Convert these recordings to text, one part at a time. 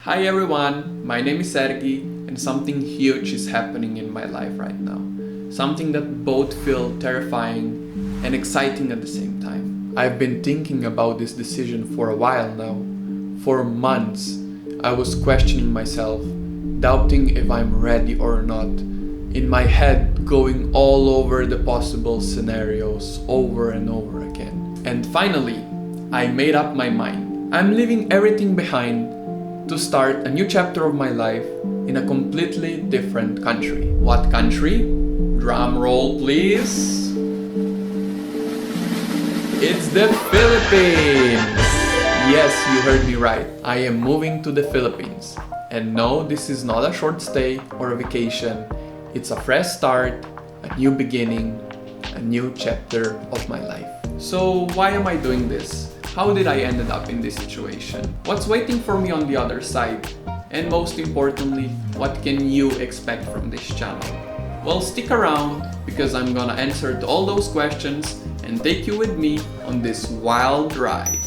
Hi everyone, my name is Sergi and something huge is happening in my life right now. Something that both feel terrifying and exciting at the same time. I've been thinking about this decision for a while now. For months, I was questioning myself, doubting if I'm ready or not. In my head, going all over the possible scenarios over and over again. And finally, I made up my mind. I'm leaving everything behind to start a new chapter of my life in a completely different country. What country? Drum roll, please. It's the Philippines! Yes, you heard me right. I am moving to the Philippines. And no, this is not a short stay or a vacation. It's a fresh start, a new beginning, a new chapter of my life. So why am I doing this? How did I ended up in this situation? What's waiting for me on the other side? And most importantly, what can you expect from this channel? Well, stick around because I'm gonna answer to all those questions and take you with me on this wild ride.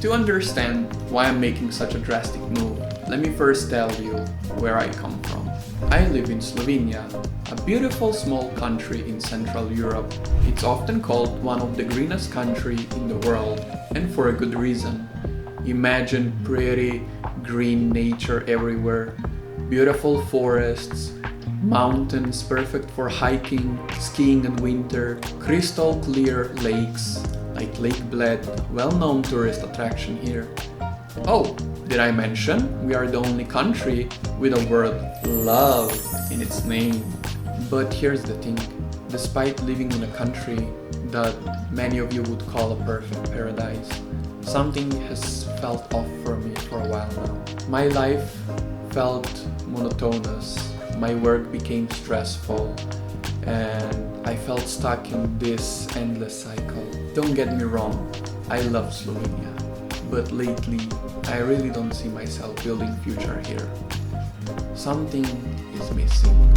To understand why I'm making such a drastic move, let me first tell you where I come from. I live in Slovenia, a beautiful small country in Central Europe. It's often called one of the greenest countries in the world, and for a good reason. Imagine pretty green nature everywhere, beautiful forests, mountains perfect for hiking, skiing in winter, crystal clear lakes like Lake Bled, well-known tourist attraction here. Oh, did I mention we are the only country with a word love in its name? But here's the thing, despite living in a country that many of you would call a perfect paradise, something has felt off for me for a while now. My life felt monotonous, my work became stressful, and I felt stuck in this endless cycle. Don't get me wrong, I love Slovenia, but lately I really don't see myself building future here. Something is missing.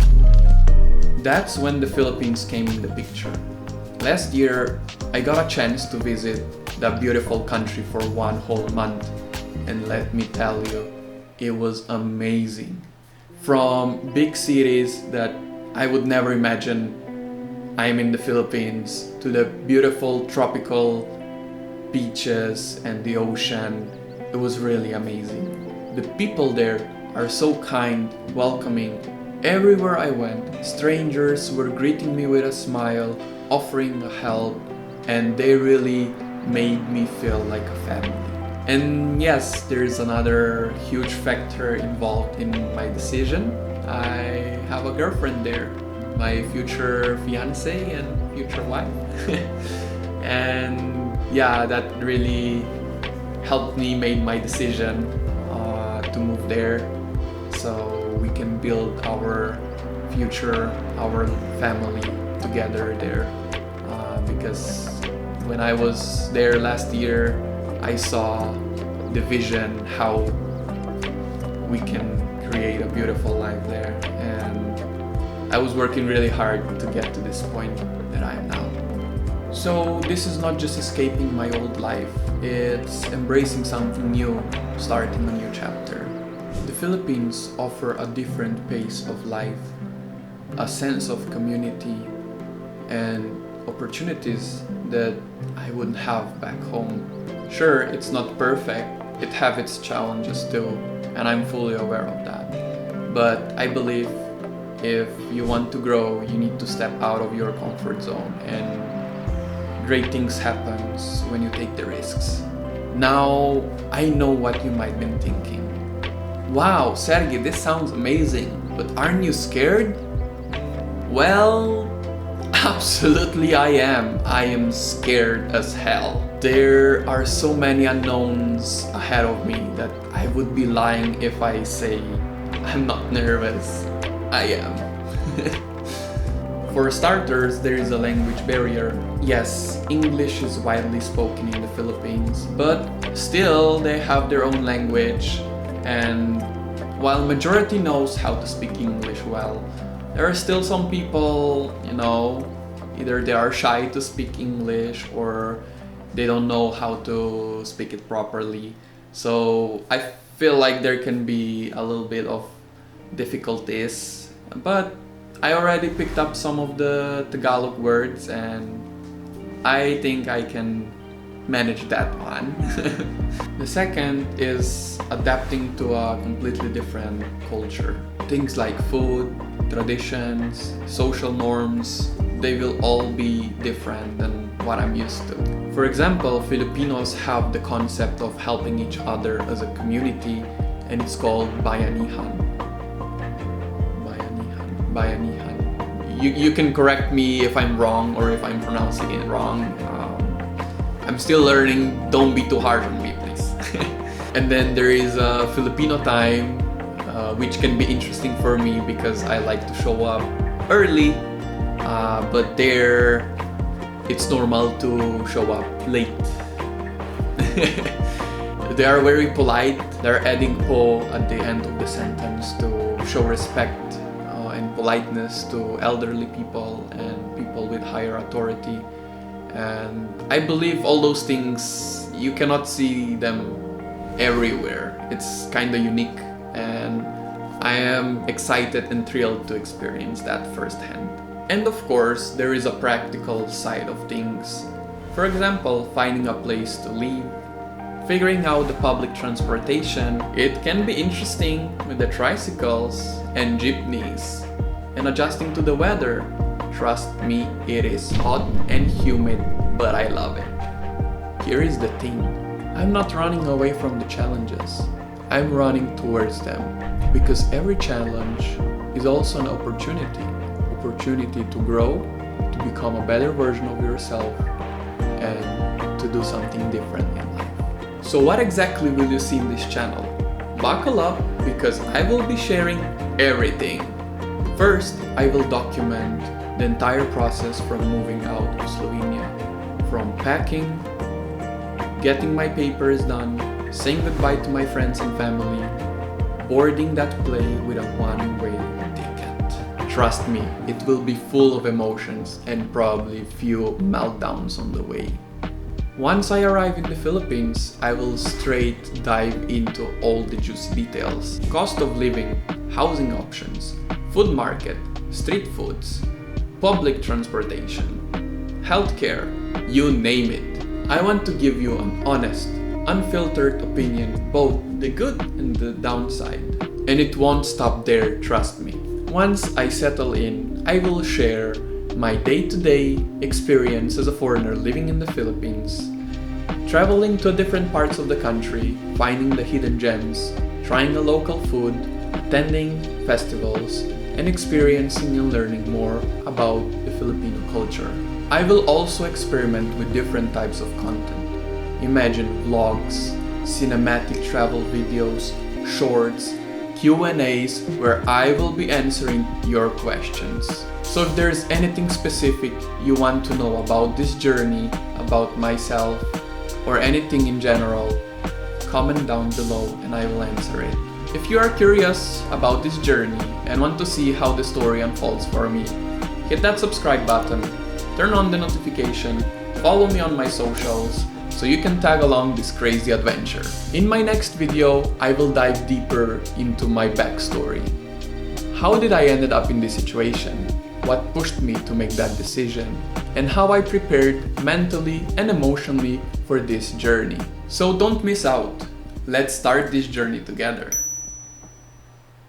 That's when the Philippines came in the picture. Last year, I got a chance to visit the beautiful country for one whole month, and let me tell you, it was amazing. From big cities that I would never imagine I'm in the Philippines, to the beautiful tropical beaches and the ocean, it was really amazing. The people there are so kind, welcoming. Everywhere I went, strangers were greeting me with a smile, offering help, and they really made me feel like a family. And yes, there's another huge factor involved in my decision. I have a girlfriend there, my future fiance and future wife. And yeah, that really helped me make my decision to move there so we can build our future, our family together there. Because when I was there last year, I saw the vision how we can create a beautiful life there, and I was working really hard to get to this point that I am now. So this is not just escaping my old life, it's embracing something new, starting a new chapter. The Philippines offer a different pace of life, a sense of community, and opportunities that I wouldn't have back home. Sure, it's not perfect, it have its challenges too, and I'm fully aware of that. But I believe if you want to grow, you need to step out of your comfort zone, and great things happens when you take the risks. Now, I know what you might be thinking. Wow, Sergey, this sounds amazing, but aren't you scared? Well, absolutely I am. I am scared as hell. There are so many unknowns ahead of me that I would be lying if I say I'm not nervous. I am. For starters, there is a language barrier. Yes, English is widely spoken in the Philippines, but still they have their own language, and while majority knows how to speak English well, there are still some people, either they are shy to speak English or they don't know how to speak it properly. So I feel like there can be a little bit of difficulties, but I already picked up some of the Tagalog words and I think I can manage that one. The second is adapting to a completely different culture. Things like food, traditions, social norms, they will all be different than what I'm used to. For example, Filipinos have the concept of helping each other as a community, and it's called bayanihan. Bayanihan. You can correct me if I'm wrong or if I'm pronouncing it wrong. I'm still learning, don't be too hard on me, please. And then there is Filipino time, which can be interesting for me because I like to show up early, but there it's normal to show up late. They are very polite, they're adding po at the end of the sentence to show respect and politeness to elderly people and people with higher authority. And I believe all those things, you cannot see them everywhere. It's kind of unique, and I am excited and thrilled to experience that firsthand. And of course, there is a practical side of things. For example, finding a place to live, figuring out the public transportation. It can be interesting with the tricycles and jeepneys, and adjusting to the weather. Trust me, it is hot and humid, but I love it. Here is the thing. I'm not running away from the challenges. I'm running towards them, because every challenge is also an opportunity. Opportunity to grow, to become a better version of yourself, and to do something different in life. So what exactly will you see in this channel? Buckle up, because I will be sharing everything. First, I will document the entire process from moving out of Slovenia, from packing, getting my papers done, saying goodbye to my friends and family, boarding that plane with a one-way ticket. Trust me, it will be full of emotions and probably few meltdowns on the way. Once I arrive in the Philippines, I will straight dive into all the juicy details. Cost of living, housing options, food market, street foods, public transportation, healthcare, you name it. I want to give you an honest, unfiltered opinion, both the good and the downside. And it won't stop there, trust me. Once I settle in, I will share my day-to-day experience as a foreigner living in the Philippines, traveling to different parts of the country, finding the hidden gems, trying a local food, attending festivals, and experiencing and learning more about the Filipino culture. I will also experiment with different types of content. Imagine vlogs, cinematic travel videos, shorts, Q&As where I will be answering your questions. So if there's anything specific you want to know about this journey, about myself, or anything in general, comment down below and I will answer it. If you are curious about this journey and want to see how the story unfolds for me, hit that subscribe button, turn on the notification, follow me on my socials so you can tag along this crazy adventure. In my next video, I will dive deeper into my backstory. How did I ended up in this situation? What pushed me to make that decision? And how I prepared mentally and emotionally for this journey. So don't miss out. Let's start this journey together.